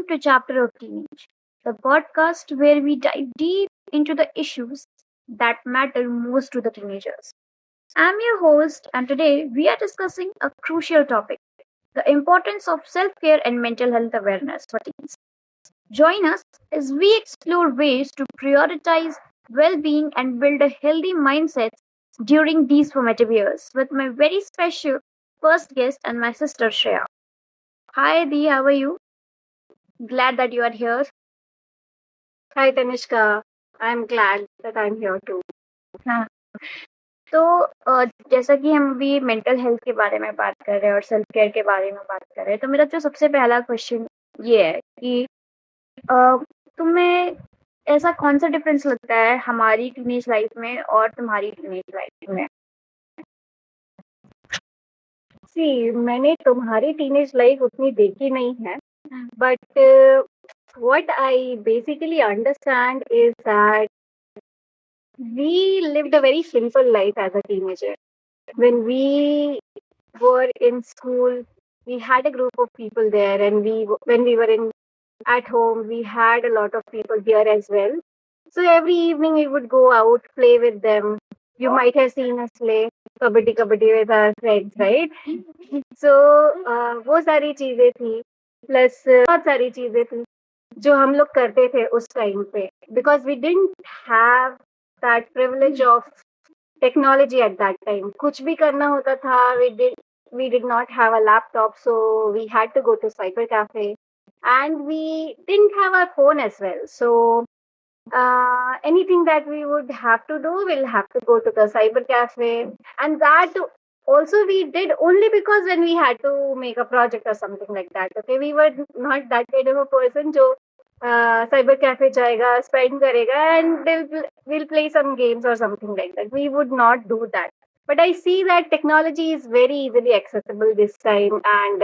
to Chapter of Teenage, the podcast where we dive deep into the issues that matter most to the teenagers. I'm your host, and today we are discussing a crucial topic, the importance of self care and mental health awareness for teens. Join us as we explore ways to prioritize well being and build a healthy mindset during these formative years with my very special first guest and my sister Shreya. Hi, Dee, how are you? Glad that you are here. Hi Tanishka, I'm glad that I'm here too. हाँ, तो जैसा कि हम अभी mental health के बारे में बात कर रहे हैं और सेल्फ केयर के बारे में बात कर रहे हैं, तो मेरा जो सबसे पहला क्वेश्चन ये है कि अ, तुम्हें ऐसा कौन सा डिफरेंस लगता है हमारी टीनेज लाइफ में और तुम्हारी टीनेज लाइफ में? सी मैंने तुम्हारी टीनेज लाइफ उतनी देखी नहीं है, but what I basically understand is that we lived a very simple life as a teenager. When we were in school, we had a group of people there, and when we were in at home, we had a lot of people here as well. So every evening we would go out, play with them. You might have seen us play kabaddi kabaddi with our friends, right? So वो सारी चीजें थी, plus बहुत सारी चीजें थी जो हम लोग करते थे उस टाइम पे, because we didn't have that privilege of technology at that time. कुछ भी करना होता था, we did not have a laptop, so we had to go to cyber cafe, and we didn't have our phone as well. So anything that we would have to do, we'll have to go to the cyber cafe, and that also we did only because when we had to make a project or something like that. Okay, we were not that kind of a person जो cyber cafe जाएगा, spend करेगा, and we'll play some games or something like that. We would not do that. But I see that technology is very easily accessible this time, and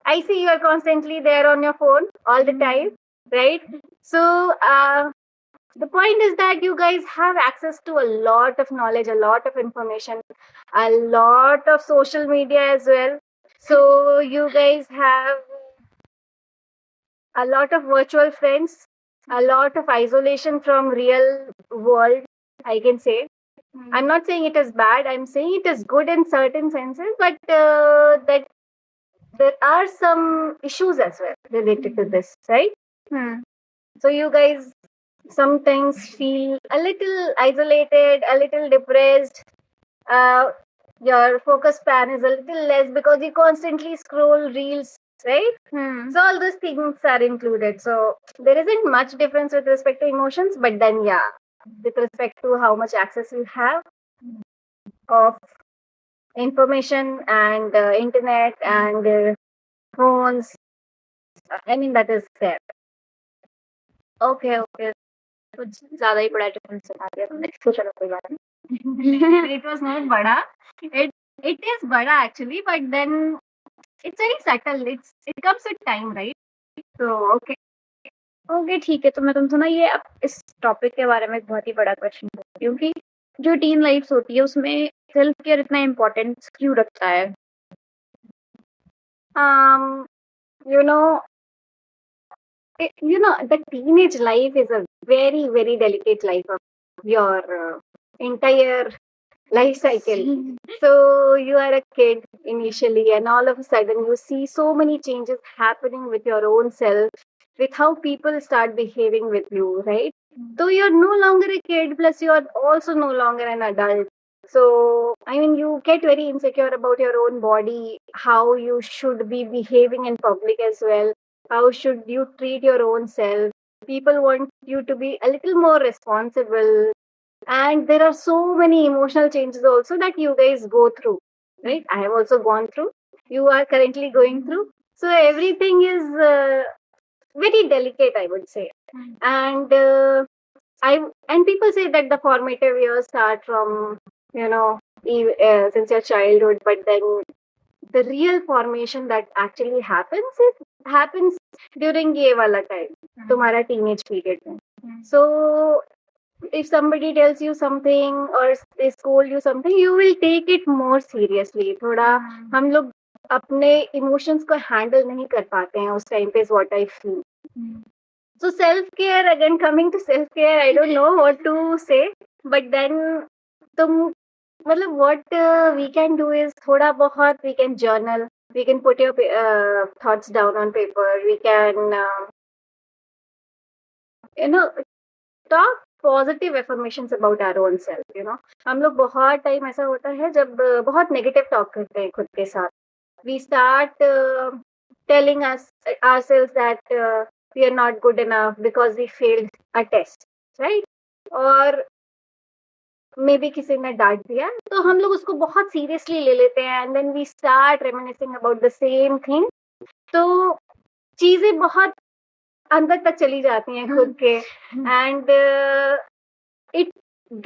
I see you are constantly there on your phone all the time, right? So the point is that you guys have access to a lot of knowledge, a lot of information, a lot of social media as well. So you guys have a lot of virtual friends, a lot of isolation from real world, I can say. I'm not saying it is bad, I'm saying it is good in certain senses, but that there are some issues as well related to this, right? So you guys sometimes feel a little isolated, a little depressed. Uh, your focus span is a little less because you constantly scroll reels, right? So all those things are included. So there isn't much difference with respect to emotions, but then yeah, with respect to how much access you have of information and internet and phones, I mean that is there. Okay okay, कुछ ज्यादा ही बड़ा difference बता दिया तुमने, तो चलो कोई बात नहीं. It was not bada. It is bada actually, but then it's very subtle. It comes with time, right? So okay. Okay ठीक है, तो मैं तुमसे ना ये अब इस टॉपिक के बारे में एक बहुत ही बड़ा क्वेश्चन पूछती हूँ कि जो टीन लाइफ होती है उसमें सेल्फ केयर इतना इम्पोर्टेंस क्यों रखता है? You know, the teenage life is a very, very delicate life of your entire life cycle. So you are a kid initially, and all of a sudden you see so many changes happening with your own self, with how people start behaving with you, right? So you're no longer a kid, plus you're also no longer an adult. So, I mean, you get very insecure about your own body, how you should be behaving in public as well. How should you treat your own self? People want you to be a little more responsible. And there are so many emotional changes also that you guys go through, right? I have also gone through. You are currently going through. So everything is very delicate, I would say. And and people say that the formative years start from since your childhood, but then the real formation that actually happens during ये वाला time, तुम्हारा teenage period में. So if somebody tells you something or they scold you something, you will take it more seriously. थोड़ा हम लोग अपने emotions को handle नहीं कर पाते हैं उस time पे, is what I feel. So self-care, again coming to self-care, I don't know what to say, but then तुम मतलब what we can do is थोड़ा बहुत we can journal, we can put your thoughts down on paper, we can you know talk positive affirmations about our own self हम लोग बहुत time ऐसा होता है जब बहुत नेगेटिव टॉक करते हैं खुद के साथ we start telling us ourselves that we are not good enough because we failed a test, right? और मे बी किसी ने डांट दिया तो हम लोग उसको बहुत सीरियसली ले लेते हैं and then we start reminiscing about the same thing. तो चीजें बहुत अंदर तक चली जाती हैं खुद के and it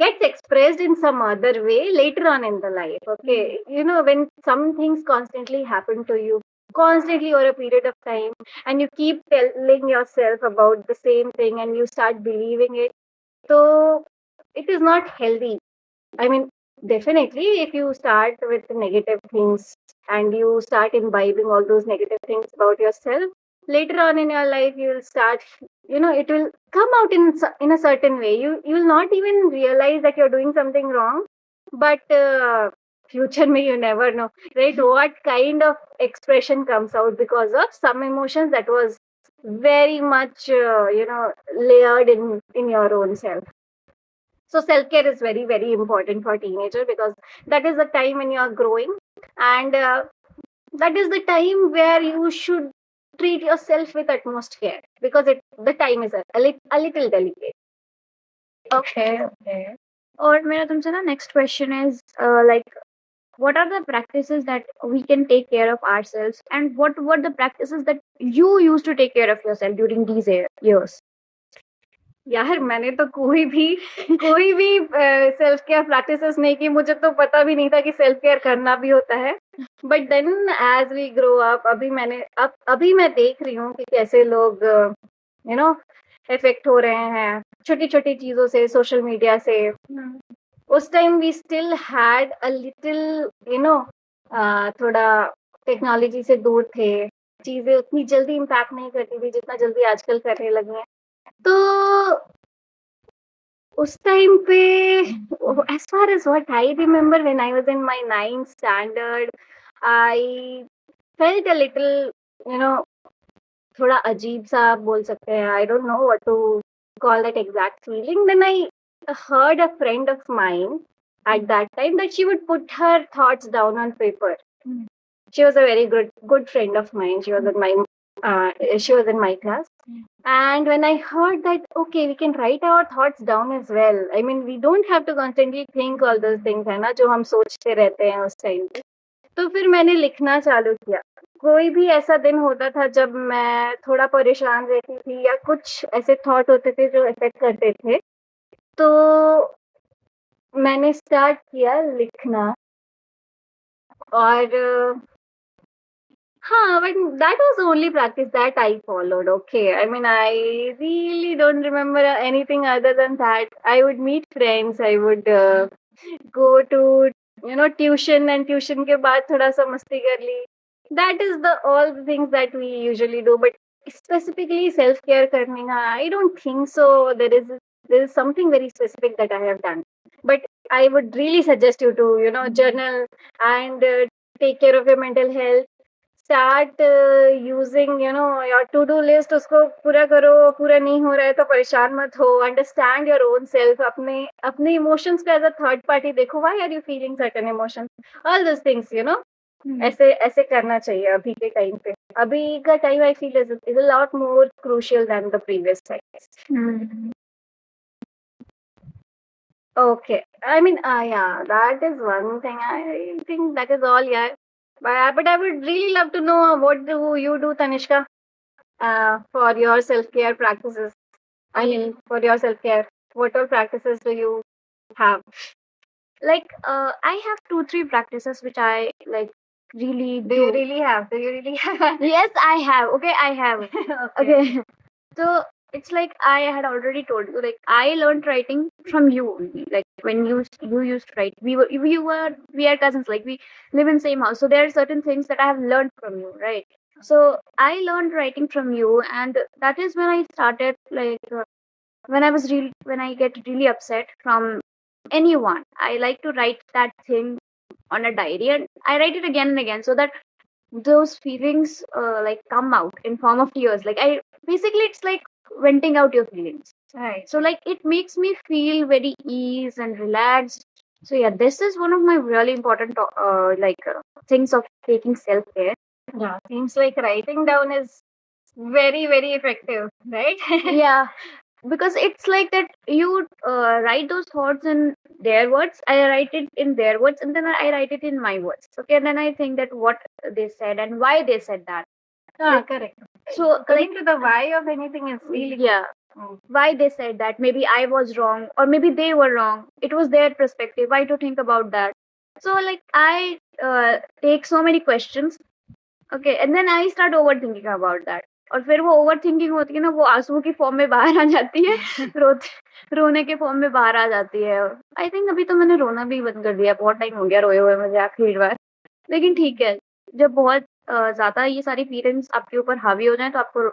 gets expressed in some other way later on in the life. Okay, when some things constantly happen to you constantly over a period of time and you keep telling yourself about the same thing and you start believing it, so it is not healthy. I mean, definitely if you start with negative things and you start imbibing all those negative things about yourself, later on in your life you will start, it will come out in a certain way. You will not even realize that you're doing something wrong, but future may you never know, right? What kind of expression comes out because of some emotions that was very much layered in your own self. So self-care is very, very important for teenager because that is the time when you are growing and that is the time where you should treat yourself with utmost care because the time is a little delicate. Okay. और मेरा तुमसे ना next question is like what are the practices that we can take care of ourselves and what were the practices that you used to take care of yourself during these years? यार मैंने तो कोई भी self care practices नहीं की. मुझे तो पता भी नहीं था कि सेल्फ केयर करना भी होता है. But then as we grow up अभी मैं देख रही हूँ कि कैसे लोग इफेक्ट हो रहे हैं छोटी छोटी चीजों से, सोशल मीडिया से. उस time we still had a little थोड़ा टेक्नोलॉजी से दूर थे. चीजें उतनी जल्दी इम्पैक्ट नहीं करती थी जितना जल्दी आजकल करने लगी हैं. तो उस टाइम पे as far as what I remember when I was in my 9th standard, I felt a little, थोड़ा अजीब सा आप बोल सकते हैं. I don't know what to call that exact feeling. Then I heard a friend of mine at that time that she would put her thoughts down on paper. She was a very good friend of mine. She was in my class. And when I heard that, okay, we can write our thoughts down as well. I mean, we don't have to constantly think all those things, है ना, जो हम सोचते रहते हैं उस time पे. तो फिर मैंने लिखना चालू किया. कोई भी ऐसा दिन होता था जब मैं थोड़ा परेशान रहती थी या कुछ ऐसे थॉट होते थे जो इफेक्ट करते थे, तो मैंने स्टार्ट किया लिखना. और but that was the only practice that I followed. Okay, I mean, I really don't remember anything other than that. I would meet friends. I would go to tuition, and tuition के बाद थोड़ा सा मस्ती कर ली. That is all the things that we usually do. But specifically self care करने का, I don't think so. There is something very specific that I have done. But I would really suggest you to journal and take care of your mental health. Start using your to do list. उसको पूरा करो. पूरा नहीं हो रहा है तो परेशान मत हो. Understand your own self. अपने इमोशंस को एज अ थर्ड पार्टी देखो. Why are you feeling certain emotions, all this things ऐसे ऐसे करना चाहिए अभी के टाइम पे. अभी का time I feel is a lot more crucial than the previous times. Okay, I mean, yeah, that is one thing. I think that is all, yeah. But I would really love to know what do you do, Tanishka, for your self-care practices. I mean, for your self-care, what all practices do you have? Like I have 2-3 practices which I like really Do you really have? Do you really have? Yes, I have. Okay, I have. Okay. So it's like I had already told you, like I learned writing from you only. Like when you used to write, we are cousins. Like we live in same house, so there are certain things that I have learned from you, right? So I learned writing from you, and that is when I started when I get really upset from anyone, I like to write that thing on a diary, and I write it again and again so that those feelings like come out in form of tears. Like I basically it's like venting out your feelings. Right. So like it makes me feel very ease and relaxed. So yeah, this is one of my really important things of taking self care. Yeah, seems like writing down is very, very effective, right? Yeah, because it's like that you write those thoughts in their words, I write it in their words, and then I write it in my words. Okay, and then I think that what they said and why they said that. Correct. So Coming to the why of anything is really yeah, why they said that, maybe I was wrong or maybe they were wrong, it was their perspective, why to think about that. So like I take so many questions. Okay, and then I start overthinking about that. और फिर वो over thinking होती है ना, वो आंसुओं की form में बाहर आ जाती है, रोने के फॉर्म में बाहर आ जाती है. आई थिंक अभी तो मैंने रोना भी बंद कर दिया, बहुत टाइम हो गया रोए हुए मुझे आखिरी बार. लेकिन ठीक है, जब बहुत ज्यादा ये सारी फीलिंग्स आपके ऊपर हावी हो जाए तो आपको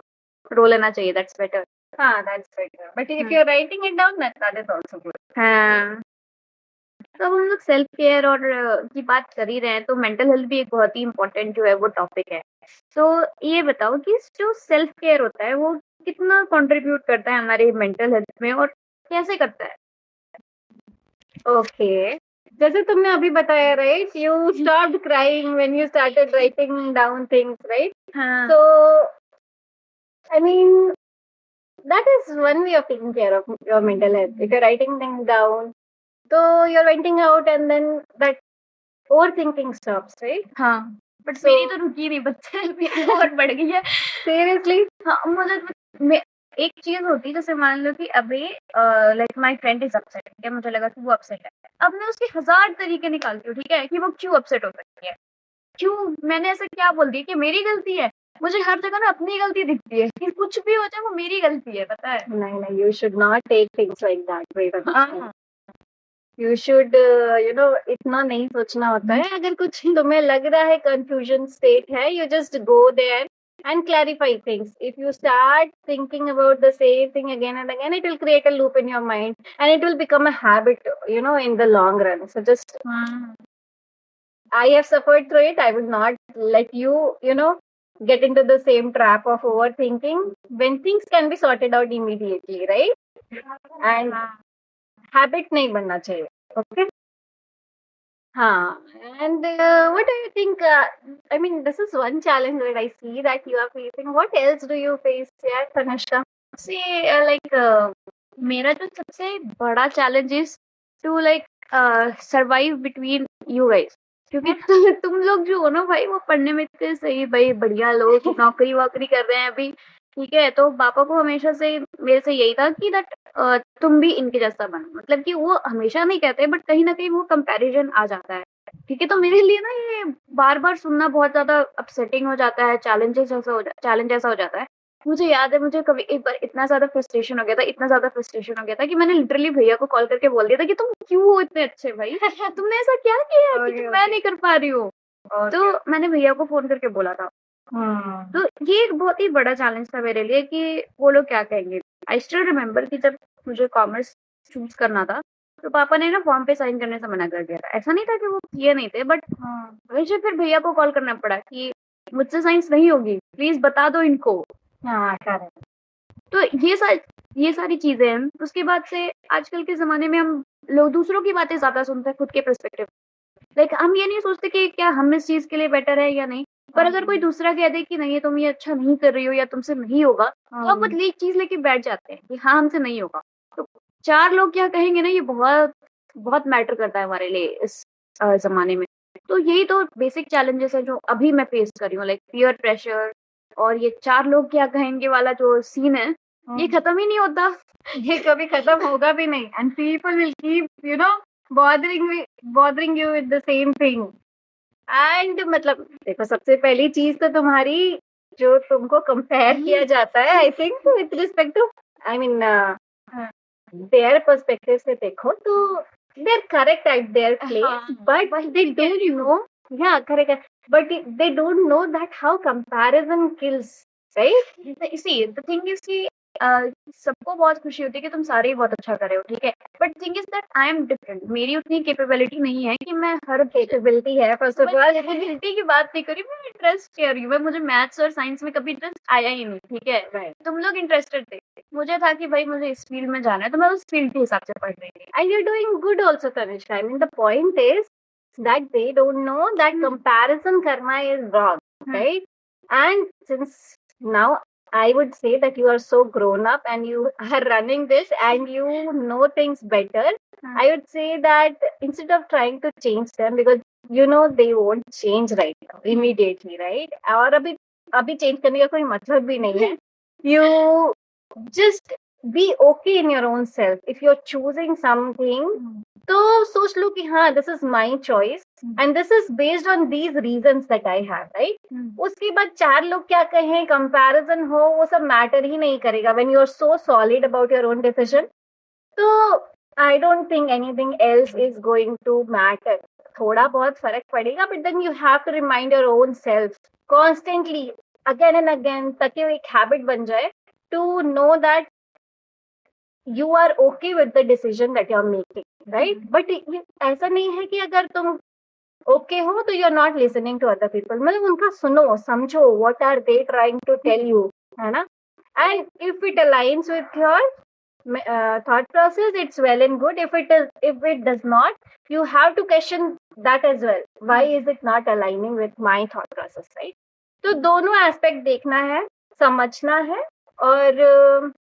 रो लेना चाहिए. That's better. हाँ, that's better. But if you're writing it down, that is also good. हाँ, तो हम लोग सेल्फ केयर और की बात कर ही रहे हैं, तो मेंटल हेल्थ भी एक बहुत ही इम्पोर्टेंट जो है वो टॉपिक है. तो ये बताओ कि जो सेल्फ केयर होता है वो कितना कंट्रीब्यूट करता है हमारे मेंटल हेल्थ में और कैसे करता है? Okay. जैसे तुमने अभी बताया, right? You stopped crying when you started writing down things, right? हाँ. So, I mean, that is one way of taking care of your mental health. If you're writing things down, so you're venting out and then that overthinking stops, right? हाँ, but So- मेरी तो रुकी नहीं बच्चे, मेरी और बढ़ गई है. Seriously? हाँ, मतलब एक चीज होती है, जैसे मान लो कि अभी like my friend is upset, ठीक है, मुझे लगा कि वो अपसेट है. अब मैं उसके 1000 तरीके निकालती हूँ, ठीक है, कि वो क्यों अपसेट हो सकती है, क्यों मैंने ऐसा क्या बोल दिया कि मेरी गलती है. मुझे हर जगह ना अपनी गलती दिखती है कि कुछ भी हो जाए वो मेरी गलती है, पता है. नहीं, you should not take things like that way. हाँ. You should, इतना नहीं सोचना होता है. अगर कुछ तुम्हें लग रहा है confusion state है, you just go there and clarify things. If you start thinking about the same thing again and again, it will create a loop in your mind and it will become a habit, in the long run. So just, I have suffered through it. I would not let you, get into the same trap of overthinking when things can be sorted out immediately, right? And habit नहीं बनना चाहिए. Okay? हाँ. And what do you think? I mean, this is one challenge that I see that you are facing. What else do you face, yeah, Tanushka? See, मेरा जो सबसे बड़ा challenge is to like survive between you guys, क्योंकि तुम लोग जो हो ना भाई, वो पढ़ने में इतने सही भाई, बढ़िया लोग, नौकरी वोकरी कर रहे हैं अभी, ठीक है. तो पापा को हमेशा से मेरे से यही था कि दैट तुम भी इनके जैसा बनो. मतलब कि वो हमेशा नहीं कहते, बट कहीं ना कहीं वो कंपैरिजन आ जाता है, ठीक है. तो मेरे लिए ना ये बार बार सुनना बहुत ज्यादा अपसेटिंग हो जाता है, चैलेंज ऐसा हो जाता है. मुझे याद है, मुझे कभी एक बार इतना ज्यादा फ्रस्ट्रेशन हो गया था कि मैंने लिटरली भैया को कॉल करके बोल दिया था कि तुम क्यों हो इतने अच्छे भाई, तुमने ऐसा क्या किया कि मैं नहीं कर पा रही हूँ. तो मैंने भैया को फोन करके बोला था. तो ये एक बहुत ही बड़ा चैलेंज था मेरे लिए कि वो लोग क्या कहेंगे. आई स्टिल रिमेम्बर कि जब मुझे कॉमर्स चूज करना था, तो पापा ने ना फॉर्म पे साइन करने से मना कर दिया था. ऐसा नहीं था कि वो किए नहीं थे, बट मुझे फिर भैया को कॉल करना पड़ा कि मुझसे साइंस नहीं होगी, प्लीज बता दो इनको. हाँ, correct. तो ये सारी चीजें हैं. उसके बाद से आजकल के जमाने में हम लोग दूसरों की बातें ज्यादा सुनते हैं, खुद के पर्सपेक्टिव. लाइक हम ये नहीं सोचते कि क्या हम इस चीज के लिए बेटर है या नहीं, पर अगर कोई दूसरा कह दे कि नहीं तुम ये अच्छा नहीं कर रही हो या तुमसे नहीं होगा, तो आप बदली एक चीज लेके बैठ जाते हैं कि हाँ हमसे नहीं होगा. तो 4 लोग क्या कहेंगे ना, ये बहुत बहुत मैटर करता है हमारे लिए इस जमाने में. तो यही तो बेसिक चैलेंजेस है जो अभी मैं फेस कर रही हूँ, लाइक पीयर प्रेशर और ये 4 लोग क्या कहेंगे वाला जो सीन है, ये खत्म ही नहीं होता. ये कभी खत्म होगा भी नहीं. And people will keep, bothering you with the same thing. And मतलब देखो, सबसे पहली चीज तो तुम्हारी जो तुमको कंपेयर किया जाता है, I think with respect to, I mean their perspective से देखो तो they are correct at their place, but they don't know. या correct. but they don't know that how comparison kills, right? See, the thing is कि सबको बहुत खुशी होती है कि तुम सारे ही बहुत अच्छा कर रहे हो, ठीक है, but thing is that I am different. मेरी उतनी कैपेबिलिटी नहीं है कि मैं हर कैपेबिलिटी है फर्स्ट ऑफ ऑल. कैपेबिलिटी की बात नहीं करी, मैं इंटरेस्ट कह रही हूँ. मुझे मैथ्स और साइंस में कभी इंटरेस्ट आया ही नहीं, ठीक है. Right. तुम लोग इंटरेस्टेड थे, मुझे था कि भाई मुझे इस फील्ड में जाना है, तो मैं उस फील्ड के हिसाब से पढ़ रही थी. And you're doing good also, Tanishka. I mean, the point is that they don't know that comparison karma is wrong, right? And since now I would say that you are so grown up and you are running this and you know things better, I would say that instead of trying to change them, because you know they won't change right now immediately, right? और अभी change करने का कोई मतलब भी नहीं है. You just be okay in your own self. If you're choosing something, तो सोच लो कि हाँ, this is my choice and this is based on these reasons that I have, right? उसके बाद चार लोग क्या कहें, comparison हो, वो सब matter ही नहीं करेगा when you are so solid about your own decision. तो I don't think anything else is going to matter. थोड़ा बहुत फर्क पड़ेगा, but then you have to remind your own self constantly, again and again, ताकि वो एक habit बन जाए to know that you are okay with the decision that you are making, right? But ऐसा नहीं है कि अगर तुम okay हो तो you are not listening to other people. मतलब उनका सुनो, समझो, what are they trying to tell you, है ना? And if it aligns with your thought process, it's well and good. If it does not, you have to question that as well. Why is it not aligning with my thought process, right? तो दोनों aspect देखना है, समझना है, और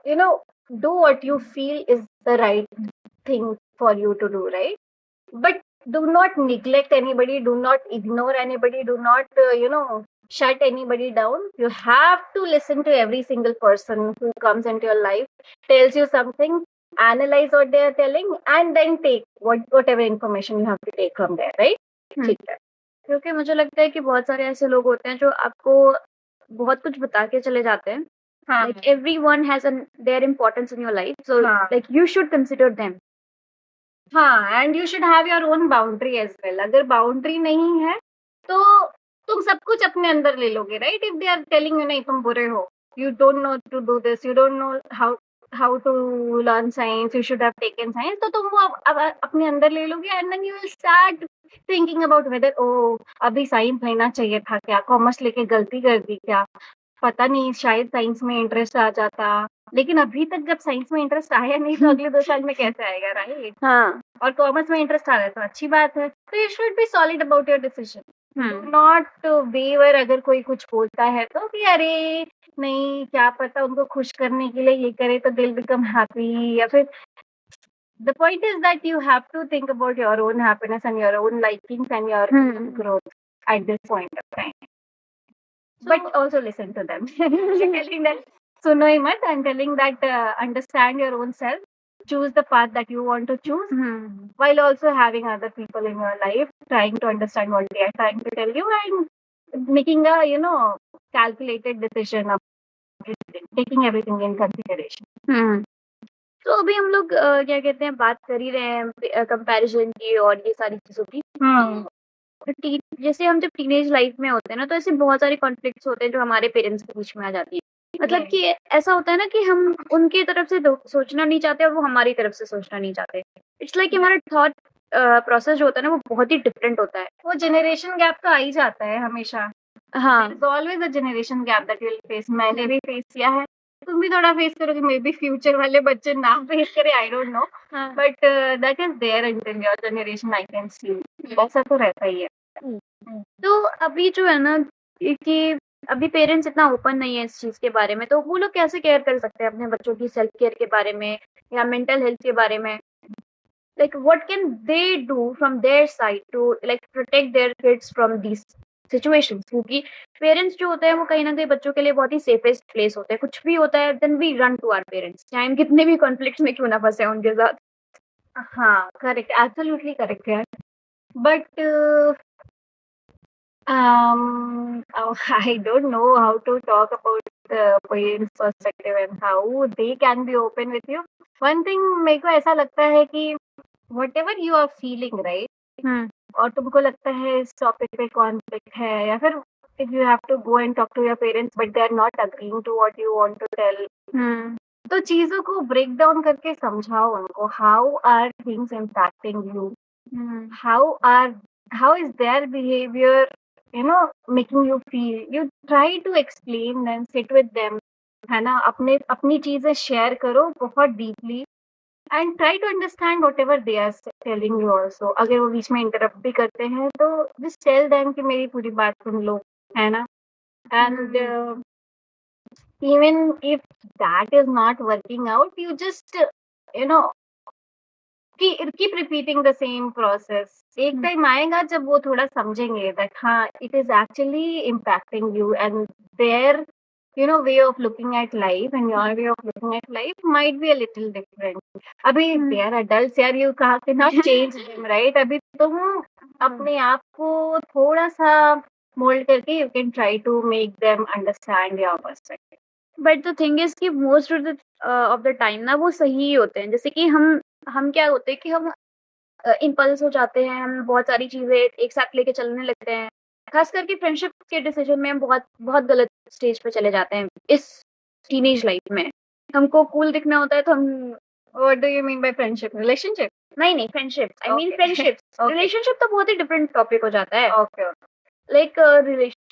you know, do what you feel is the right thing for you to do, right? But do not neglect anybody, do not ignore anybody, do not shut anybody down. You have to listen to every single person who comes into your life, tells you something, analyze what they are telling, and then take whatever information you have to take from there, right? ठीक है. क्योंकि मुझे लगता है कि बहुत सारे ऐसे लोग होते हैं जो आपको बहुत कुछ बता के चले जाते हैं. Like everyone has their importance in your life, so like you should consider them. हाँ, and you should have your own boundary as well. अगर boundary नहीं है तो तुम सब कुछ अपने अंदर ले लोगे, right? If they are telling you नहीं तुम बुरे हो, you don't know to do this, you don't know how to learn science, you should have taken science, तो तुम वो अपने अंदर ले लोगे, and then you will start thinking about whether अभी साइंस लेना चाहिए था क्या, कॉमर्स लेके गलती कर दी क्या, पता नहीं, शायद साइंस में इंटरेस्ट आ जाता. लेकिन अभी तक जब साइंस में इंटरेस्ट आया नहीं तो अगले 2 साल में कैसे आएगा, राइट? हाँ. और कॉमर्स में इंटरेस्ट आ रहा है तो अच्छी बात है. तो you should be solid about your decision. Not waver अगर कोई कुछ बोलता है तो कि अरे नहीं, क्या पता उनको खुश करने के लिए ये करे तो दिल बिकम हैप्पी, या फिर the point is that you have to think about your own happiness and your own likings and your growth at this point of time. But also listen to them. Telling that सुनो ही मत. I'm telling that understand your own self, choose the path that you want to choose, while also having other people in your life trying to understand what they are trying to tell you and making a calculated decision of taking everything in consideration. तो अभी हम लोग क्या कहते हैं, बात कर ही रहे हैं कंपैरिजन की और ये सारी चीजों की. जैसे हम जब टीनेज लाइफ में होते हैं ना, तो ऐसे बहुत सारे कॉन्फ्लिक्ट्स होते हैं जो हमारे पेरेंट्स के बीच में आ जाती है. मतलब कि ऐसा होता है ना कि हम उनकी तरफ से सोचना नहीं चाहते और वो हमारी तरफ से सोचना नहीं चाहते. इट्स लाइक हमारा थॉट प्रोसेस जो होता है ना वो बहुत ही डिफरेंट होता है. वो जनरेशन गैप तो आ ही जाता है हमेशा. हाँ, always a generation gap that you will face. मैंने भी फेस किया है, तुम भी थोड़ा फेस करोगे, मे बी फ्यूचर वाले बच्चे ना फेस करे, I don't know, but that is there in your generation. I can see ऐसा तो रहता ही है. तो अभी जो है ना कि अभी पेरेंट्स इतना ओपन नहीं है इस चीज के बारे में, तो वो लोग कैसे केयर कर सकते हैं अपने बच्चों की सेल्फ केयर के बारे में या मेंटल हेल्थ के बारे में. Like what can they do from their side to like protect their kids from these situations? क्योंकि पेरेंट्स जो होते हैं वो कहीं ना कहीं बच्चों के लिए बहुत ही सेफेस्ट प्लेस होते हैं. कुछ भी होता है then we run to our parents, चाहे हम कितने भी कॉन्फ्लिक्ट्स में क्यों ना फंसे हैं उनके साथ. हाँ, करेक्ट, एब्सोल्युटली करेक्ट यार. But I don't know how to talk about the parents' perspective and how they can be open with you. One thing मेरे को ऐसा लगता है कि whatever you are feeling, right? और तुमको लगता है इस टॉपिक पे कॉन्फ्लिक्ट है, या फिर if you have to go and talk to your parents but they are not agreeing to what you want to tell, तो चीजों को ब्रेक डाउन करके समझाओ उनको, how are things impacting you, how is their behavior, making you feel. You try to explain them, sit with them, है ना, अपनी चीजें शेयर करो बहुत deeply, and try to understand whatever they are telling you also. अगर वो बीच में interrupt भी करते हैं तो जस्ट टेल देम कि मेरी पूरी बात सुन लो, है ना. And even if that is not working out, you just you know keep repeating the same process. एक टाइम आएगा जब वो थोड़ा समझेंगे that हाँ, it is actually impacting you, and their way of looking at life and your way of looking at life might be a little different. अभी they are adults यार, you cannot change them, right? अभी तुम अपने आप को थोड़ा सा mould करके you can try to make them understand your perspective. But the thing is कि मोस्ट ऑफ द टाइम ना वो सही ही होते हैं. जैसे कि हम क्या होते हैं कि हम इम्पल्स हो जाते हैं, हम बहुत सारी चीजें एक साथ लेके चलने लगते हैं. खास करके फ्रेंडशिप के डिसीजन में हम बहुत बहुत गलत स्टेज पे चले जाते हैं इस टीनेज लाइफ में. हमको कूल दिखना होता है तो हम What do you mean by friendship? Relationship? नहीं friendship, I mean Okay. Friendship. Okay. Relationship तो बहुत ही डिफरेंट टॉपिक हो जाता है. Okay. लाइक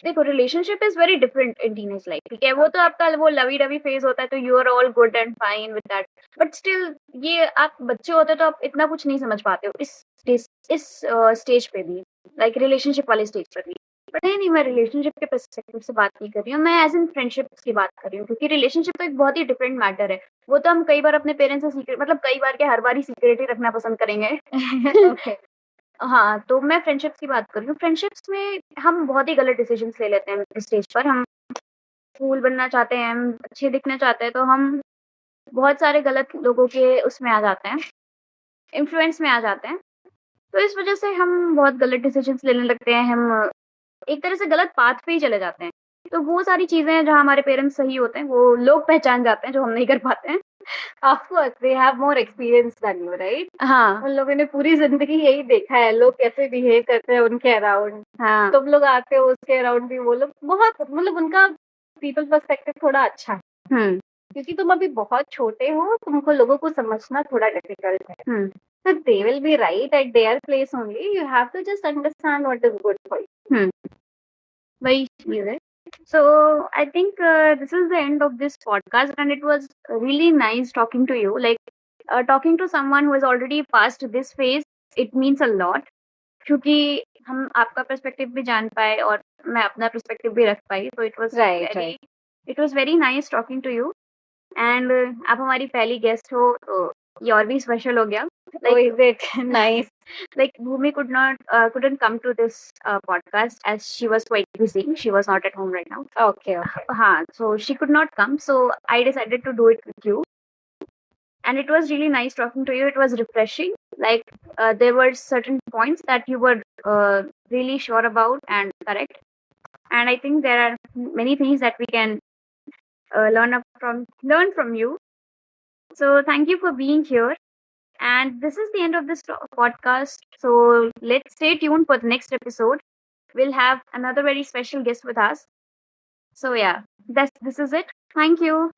देखो, relationship is very different in teenage life. ठीक है, वो तो आपका वो लवी डवी फेज होता है तो you are all good and fine with that. But still ये आप बच्चे होते तो आप इतना कुछ नहीं समझ पाते हो इस स्टेज पे भी, लाइक रिलेशनशिप वाले स्टेज पर भी. बट नहीं, मैं रिलेशनशिप के पर्सपेक्टिव से बात नहीं कर रही हूँ, मैं एज इन फ्रेंडशिप की बात कर रही हूँ. क्योंकि रिलेशनशिप तो एक बहुत ही डिफरेंट मैटर है. वो तो हम कई बार अपने पेरेंट्स से सीक्रेट, मतलब कई बार के हर बार ही सीक्रेट ही रखना पसंद करेंगे. Okay. हाँ, तो मैं फ्रेंडशिप्स की बात कर रही हूँ. फ्रेंडशिप्स में हम बहुत ही गलत डिसीजंस ले लेते हैं इस स्टेज पर. हम कूल बनना चाहते हैं, हम अच्छे दिखना चाहते हैं, तो हम बहुत सारे गलत लोगों के उसमें आ जाते हैं, इन्फ्लुएंस में आ जाते हैं. तो इस वजह से हम बहुत गलत डिसीजंस लेने लगते हैं. हम एक तरह से गलत पाथ पे ही चले जाते हैं. तो वो सारी चीजें हैं जहाँ हमारे पेरेंट्स सही होते हैं, वो लोग पहचान जाते हैं जो हम नहीं कर पाते हैं. Of course, they have more experience than you, right? हाँ उन लोगों ने पूरी जिंदगी यही देखा है, लोग कैसे बिहेव करते हैं उनके अराउंड. हाँ तुम लोग आते हो उसके अराउंड भी, वो लोग बहुत, मतलब उनका पीपल पर्सपेक्टिव थोड़ा अच्छा है, क्योंकि तुम अभी बहुत छोटे हो, तुमको लोगों को समझना थोड़ा डिफिकल्ट है. So they will be right at their place only. You have to just understand what is good for you. वही चीज है. So I think this is the end of this podcast, and it was really nice talking to you. Like talking to someone who has already passed this phase, it means a lot. क्योंकि हम आपका perspective भी जान पाए और मैं अपना perspective भी रख पाई. So it was very nice talking to you. And आप हमारी पहली गेस्ट हो तो ये और भी स्पेशल हो गया. Oh, is it nice? Like Bhumi couldn't come to this podcast as she was quite busy. She was not at home right now. Okay. So she could not come. So I decided to do it with you. And it was really nice talking to you. It was refreshing. Like there were certain points that you were really sure about and correct. And I think there are many things that we can learn from you. So thank you for being here. And this is the end of this podcast. So let's stay tuned for the next episode. We'll have another very special guest with us. So yeah, this is it. Thank you.